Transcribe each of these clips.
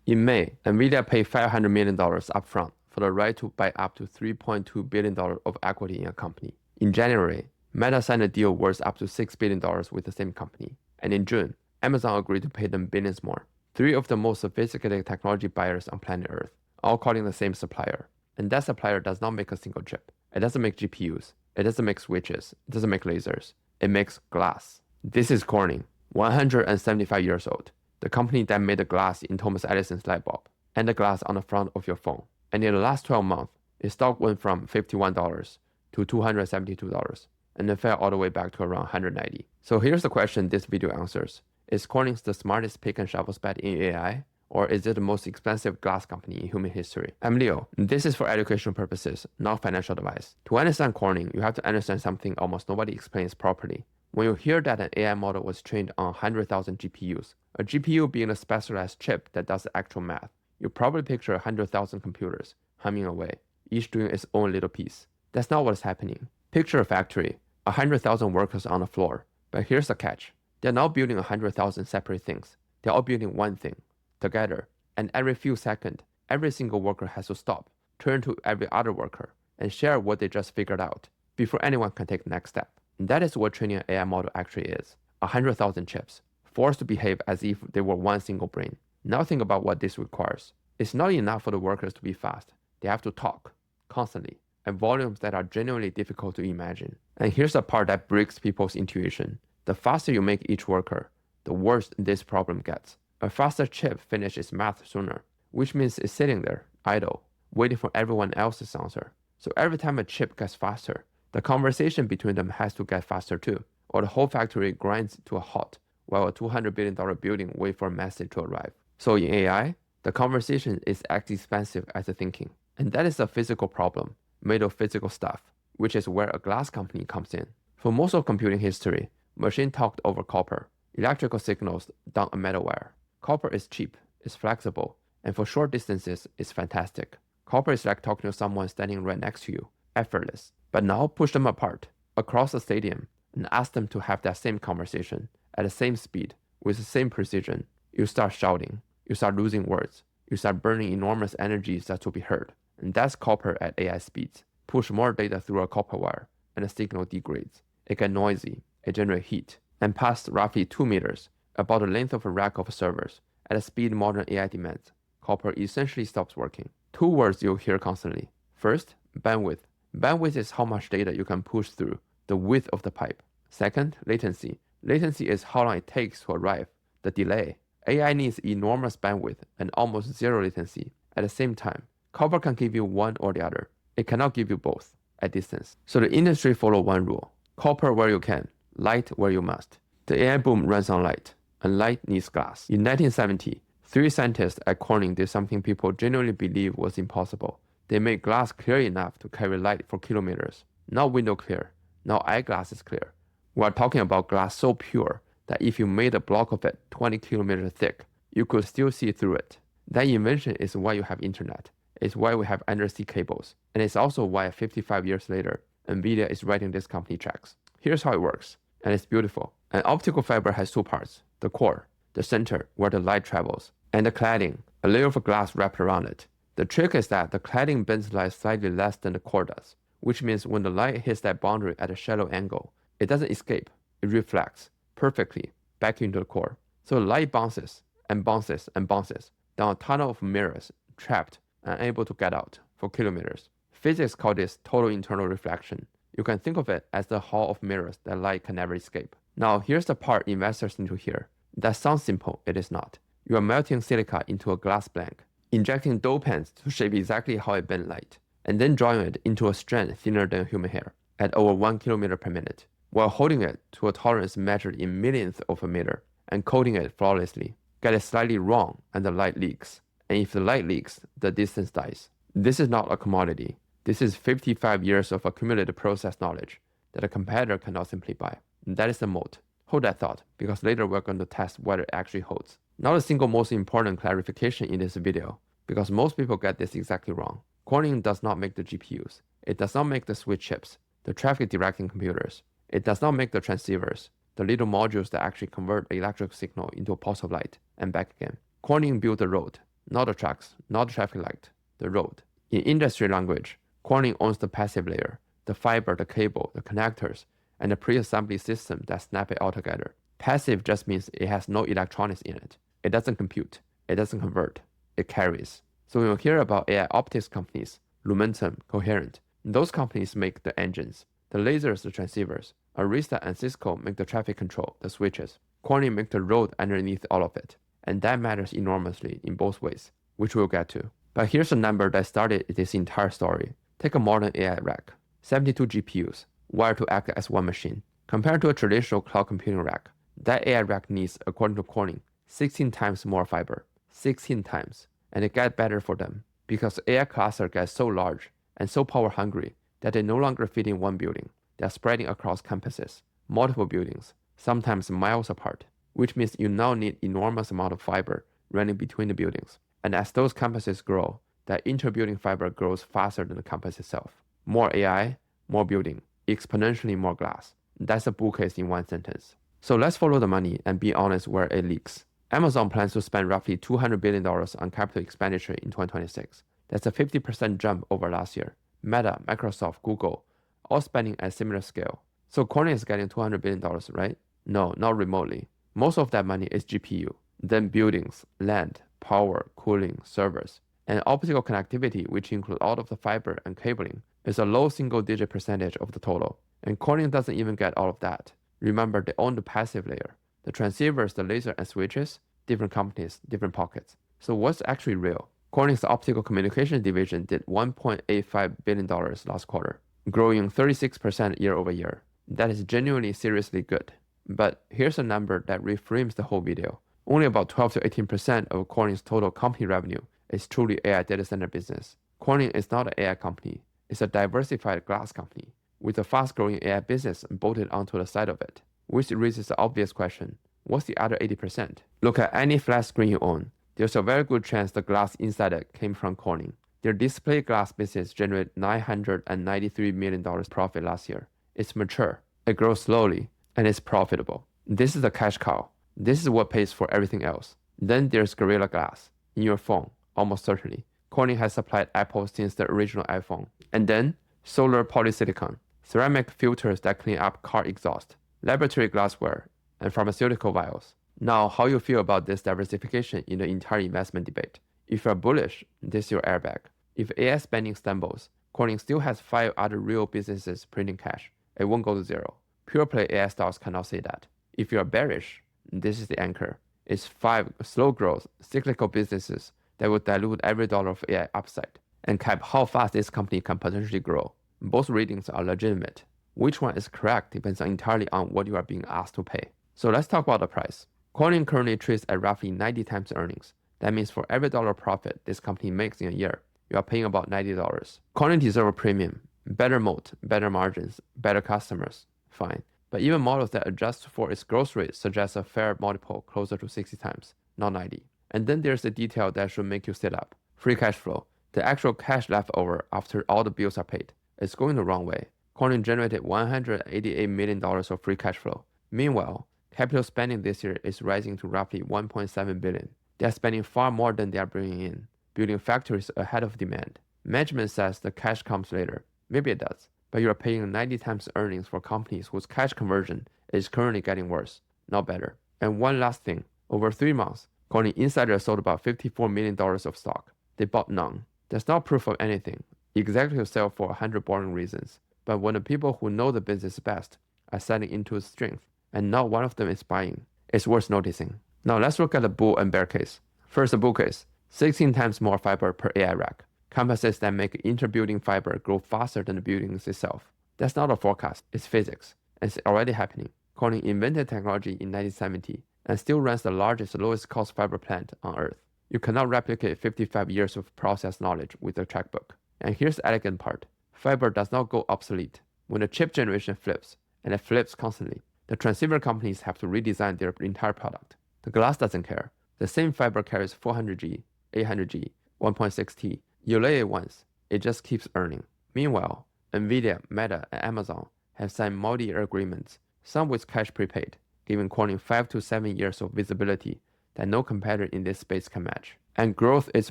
In May, Nvidia paid $500 million upfront for the right to buy up to $3.2 billion of equity in a company. In January, Meta signed a deal worth up to $6 billion with the same company. And in June, Amazon agreed to pay them billions more. Three of the most sophisticated technology buyers on planet Earth, all calling the same supplier. And that supplier does not make a single chip. It doesn't make GPUs. It doesn't make switches. It doesn't make lasers. It makes glass. This is Corning, 175 years old. The company that made the glass in Thomas Edison's light bulb and the glass on the front of your phone. And in the last 12 months, its stock went from $51 to $272 and then fell all the way back to around $190. So here's the question this video answers. Is Corning the smartest pick and shovels bet in AI? Or is it the most expensive glass company in human history? I'm Leo. This is for educational purposes, not financial advice. To understand Corning, you have to understand something almost nobody explains properly. When you hear that an AI model was trained on 100,000 GPUs, a GPU being a specialized chip that does the actual math, you probably picture 100,000 computers humming away, each doing its own little piece. That's not what's happening. Picture a factory, 100,000 workers on the floor. But here's the catch. They're not building 100,000 separate things. They're all building one thing, together. And every few seconds, every single worker has to stop, turn to every other worker, and share what they just figured out before anyone can take the next step. And that is what training an AI model actually is. 100,000 chips, forced to behave as if they were one single brain. Now think about what this requires. It's not enough for the workers to be fast. They have to talk, constantly, at volumes that are genuinely difficult to imagine. And here's the part that breaks people's intuition. The faster you make each worker, the worse this problem gets. A faster chip finishes its math sooner, which means it's sitting there, idle, waiting for everyone else's answer. So every time a chip gets faster, the conversation between them has to get faster too, or the whole factory grinds to a halt while a $200 billion building waits for a message to arrive. So in AI, the conversation is as expensive as the thinking. And that is a physical problem, made of physical stuff, which is where a glass company comes in. For most of computing history, machine talked over copper, electrical signals down a metal wire. Copper is cheap, it's flexible, and for short distances, it's fantastic. Copper is like talking to someone standing right next to you, effortless. But now push them apart, across the stadium, and ask them to have that same conversation, at the same speed, with the same precision. You start shouting, you start losing words, you start burning enormous energies just to be heard. And that's copper at AI speeds. Push more data through a copper wire, and the signal degrades. It gets noisy, it generates heat, and past roughly 2 meters, about the length of a rack of servers, at the speed modern AI demands, copper essentially stops working. Two words you'll hear constantly. First, bandwidth. Bandwidth is how much data you can push through the width of the pipe. Second, latency. Latency is how long it takes to arrive, the delay. AI needs enormous bandwidth and almost zero latency at the same time. Copper can give you one or the other. It cannot give you both at distance. So the industry follows one rule. Copper where you can, light where you must. The AI boom runs on light, and light needs glass. In 1970, 3 scientists at Corning did something people genuinely believe was impossible. They made glass clear enough to carry light for kilometers. Not window clear, not eyeglasses clear. We are talking about glass so pure that if you made a block of it 20 kilometers thick, you could still see through it. That invention is why you have internet. It's why we have undersea cables. And it's also why 55 years later, Nvidia is writing this company checks. Here's how it works, and it's beautiful. An optical fiber has 2 parts, the core, the center where the light travels, and the cladding, a layer of glass wrapped around it. The trick is that the cladding bends light slightly less than the core does, which means when the light hits that boundary at a shallow angle, it doesn't escape, it reflects perfectly back into the core. So the light bounces and bounces and bounces down a tunnel of mirrors, trapped and unable to get out for kilometers. Physics call this total internal reflection. You can think of it as the hall of mirrors that light can never escape. Now here's the part investors need to hear. That sounds simple, it is not. You are melting silica into a glass blank, injecting dopants to shape exactly how it bends light, and then drawing it into a strand thinner than human hair at over 1 kilometer per minute, while holding it to a tolerance measured in millionths of a meter and coating it flawlessly. Get it slightly wrong and the light leaks. And if the light leaks, the distance dies. This is not a commodity. This is 55 years of accumulated process knowledge that a competitor cannot simply buy. And that is the moat. Hold that thought, because later we're going to test whether it actually holds. Now the single most important clarification in this video, because most people get this exactly wrong. Corning does not make the GPUs. It does not make the switch chips, the traffic directing computers. It does not make the transceivers, the little modules that actually convert the electrical signal into a pulse of light and back again. Corning built the road, not the trucks, not the traffic light, the road. In industry language, Corning owns the passive layer, the fiber, the cable, the connectors, and the pre-assembly system that snap it all together. Passive just means it has no electronics in it. It doesn't compute. It doesn't convert. It carries. So when you hear about AI optics companies, Lumentum, Coherent, those companies make the engines, the lasers, the transceivers. Arista and Cisco make the traffic control, the switches. Corning make the road underneath all of it. And that matters enormously in both ways, which we'll get to. But here's a number that started this entire story. Take a modern AI rack, 72 GPUs, wired to act as one machine. Compared to a traditional cloud computing rack, that AI rack needs, according to Corning, 16 times more fiber. 16 times. And it gets better for them, because AI cluster gets so large and so power hungry that they no longer fit in one building. They are spreading across campuses, multiple buildings, sometimes miles apart, which means you now need enormous amount of fiber running between the buildings. And as those campuses grow, that inter-building fiber grows faster than the campus itself. More AI, more building, exponentially more glass. That's a bull case in one sentence. So let's follow the money and be honest where it leaks. Amazon plans to spend roughly $200 billion on capital expenditure in 2026. That's a 50% jump over last year. Meta, Microsoft, Google, all spending at similar scale. So Corning is getting $200 billion, right? No, not remotely. Most of that money is GPU, then buildings, land, power, cooling, servers. And optical connectivity, which includes all of the fiber and cabling, is a low single-digit percentage of the total. And Corning doesn't even get all of that. Remember, they own the passive layer. The transceivers, the laser, and switches, different companies, different pockets. So what's actually real? Corning's optical communications division did $1.85 billion last quarter, growing 36% year over year. That is genuinely seriously good. But here's a number that reframes the whole video. Only about 12 to 18% of Corning's total company revenue is truly AI data center business. Corning is not an AI company. It's a diversified glass company with a fast-growing AI business bolted onto the side of it, which raises the obvious question, what's the other 80%? Look at any flat screen you own. There's a very good chance the glass inside it came from Corning. Their display glass business generated $993 million profit last year. It's mature, it grows slowly, and it's profitable. This is the cash cow. This is what pays for everything else. Then there's Gorilla Glass. In your phone, almost certainly. Corning has supplied Apple since the original iPhone. And then, solar polysilicon, ceramic filters that clean up car exhaust, laboratory glassware, and pharmaceutical vials. Now, how you feel about this diversification in the entire investment debate? If you're bullish, this is your airbag. If AI spending stumbles, Corning still has 5 other real businesses printing cash. It won't go to zero. Pure play AI stocks cannot say that. If you're bearish, this is the anchor. It's 5 slow growth, cyclical businesses that will dilute every dollar of AI upside and cap how fast this company can potentially grow. Both readings are legitimate. Which one is correct depends entirely on what you are being asked to pay. So let's talk about the price. Corning currently trades at roughly 90 times earnings. That means for every dollar profit this company makes in a year, you are paying about $90. Corning deserves a premium, better moat, better margins, better customers, fine. But even models that adjust for its growth rate suggest a fair multiple closer to 60 times, not 90. And then there's a detail that should make you sit up. Free cash flow. The actual cash left over after all the bills are paid. It's going the wrong way. Corning generated $188 million of free cash flow. Meanwhile, capital spending this year is rising to roughly $1.7 billion. They are spending far more than they are bringing in, building factories ahead of demand. Management says the cash comes later. Maybe it does. But you are paying 90 times earnings for companies whose cash conversion is currently getting worse, not better. And one last thing. Over 3 months, Corning insiders sold about $54 million of stock. They bought none. That's not proof of anything. Executives sell for 100 boring reasons. But when the people who know the business best are selling into its strength, and not one of them is buying, it's worth noticing. Now let's look at the bull and bear case. First, the bull case. 16 times more fiber per AI rack. Campuses that make inter-building fiber grow faster than the buildings itself. That's not a forecast, it's physics. And it's already happening. Corning invented technology in 1970 and still runs the largest, lowest cost fiber plant on Earth. You cannot replicate 55 years of process knowledge with a checkbook. And here's the elegant part. Fiber does not go obsolete. When the chip generation flips, and it flips constantly, the transceiver companies have to redesign their entire product. The glass doesn't care. The same fiber carries 400G, 800G, 1.6T. You lay it once, it just keeps earning. Meanwhile, Nvidia, Meta, and Amazon have signed multi-year agreements, some with cash prepaid, giving Corning 5 to 7 years of visibility that no competitor in this space can match. And growth is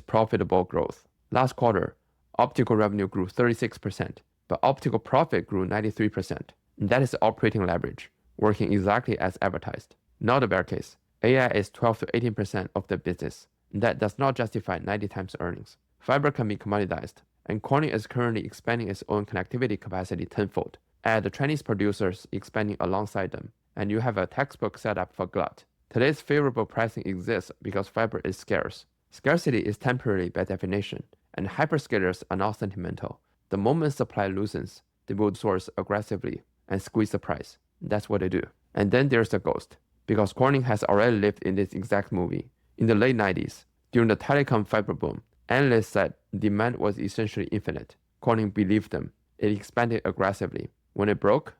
profitable growth. Last quarter, optical revenue grew 36%, but optical profit grew 93%. That is operating leverage, working exactly as advertised. Not a bear case. AI is 12 to 18% of the business. That does not justify 90 times earnings. Fiber can be commoditized, and Corning is currently expanding its own connectivity capacity tenfold. Add the Chinese producers expanding alongside them, and you have a textbook setup for glut. Today's favorable pricing exists because fiber is scarce. Scarcity is temporary by definition, and hyperscalers are not sentimental. The moment supply loosens, they will source aggressively and squeeze the price. That's what they do. And then there's the ghost, because Corning has already lived in this exact movie. In the late 90s, during the telecom fiber boom, analysts said demand was essentially infinite. Corning believed them. It expanded aggressively. When it broke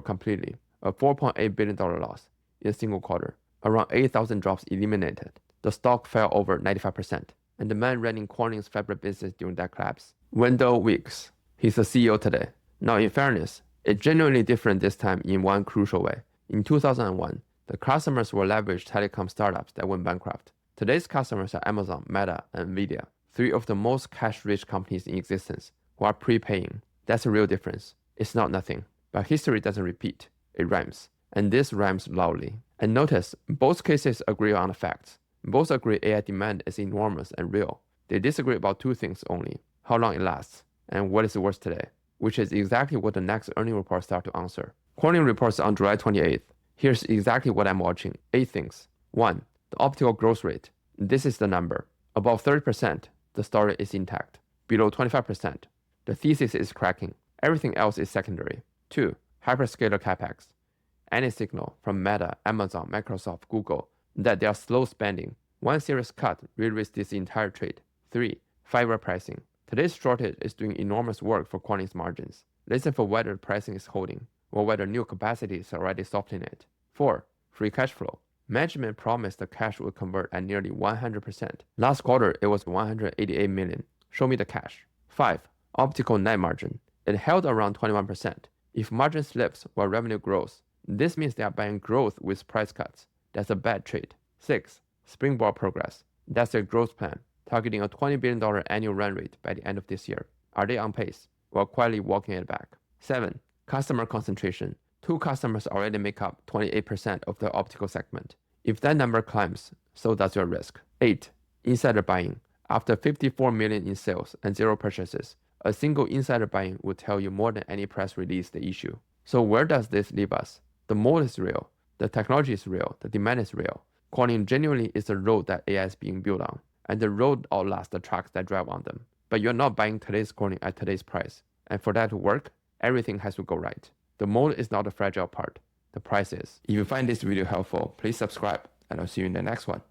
completely. A $4.8 billion loss in a single quarter. Around 8,000 jobs eliminated. The stock fell over 95%. And the man running Corning's fiber business during that collapse, Wendell Weeks, he's the CEO today. Now, in fairness, it's genuinely different this time in one crucial way. In 2001, the customers were leveraged telecom startups that went bankrupt. Today's customers are Amazon, Meta, and Nvidia, three of the most cash-rich companies in existence, who are prepaying. That's a real difference. It's not nothing. But history doesn't repeat. It rhymes. And this rhymes loudly. And notice, both cases agree on the facts. Both agree AI demand is enormous and real. They disagree about two things only: how long it lasts, and what is worse today, which is exactly what the next earnings report start to answer. Corning reports on July 28th. Here's exactly what I'm watching. 8 things. 1. The optical growth rate. This is the number. Above 30%, the story is intact. Below 25%, the thesis is cracking. Everything else is secondary. 2. Hyperscaler capex. Any signal from Meta, Amazon, Microsoft, Google that they are slow spending. One serious cut re-risks this entire trade. 3. Fiber pricing. Today's shortage is doing enormous work for Corning's margins. Listen for whether pricing is holding, or whether new capacity is already softening it. 4. Free cash flow. Management promised the cash would convert at nearly 100%. Last quarter, it was $188 million. Show me the cash. 5. Optical net margin. It held around 21%. If margin slips while revenue grows, this means they are buying growth with price cuts. That's a bad trade. 6. Springboard progress. That's their growth plan, targeting a $20 billion annual run rate by the end of this year. Are they on pace, while quietly walking it back? 7. Customer concentration. 2 customers already make up 28% of the optical segment. If that number climbs, so does your risk. 8. Insider buying. After $54 million in sales and 0 purchases, a single insider buying would tell you more than any press release the issue. So where does this leave us? The mold is real. The technology is real. The demand is real. Corning genuinely is the road that AI is being built on. And the road outlasts the trucks that drive on them. But you're not buying today's Corning at today's price. And for that to work, everything has to go right. The mold is not the fragile part. The price is. If you find this video helpful, please subscribe, and I'll see you in the next one.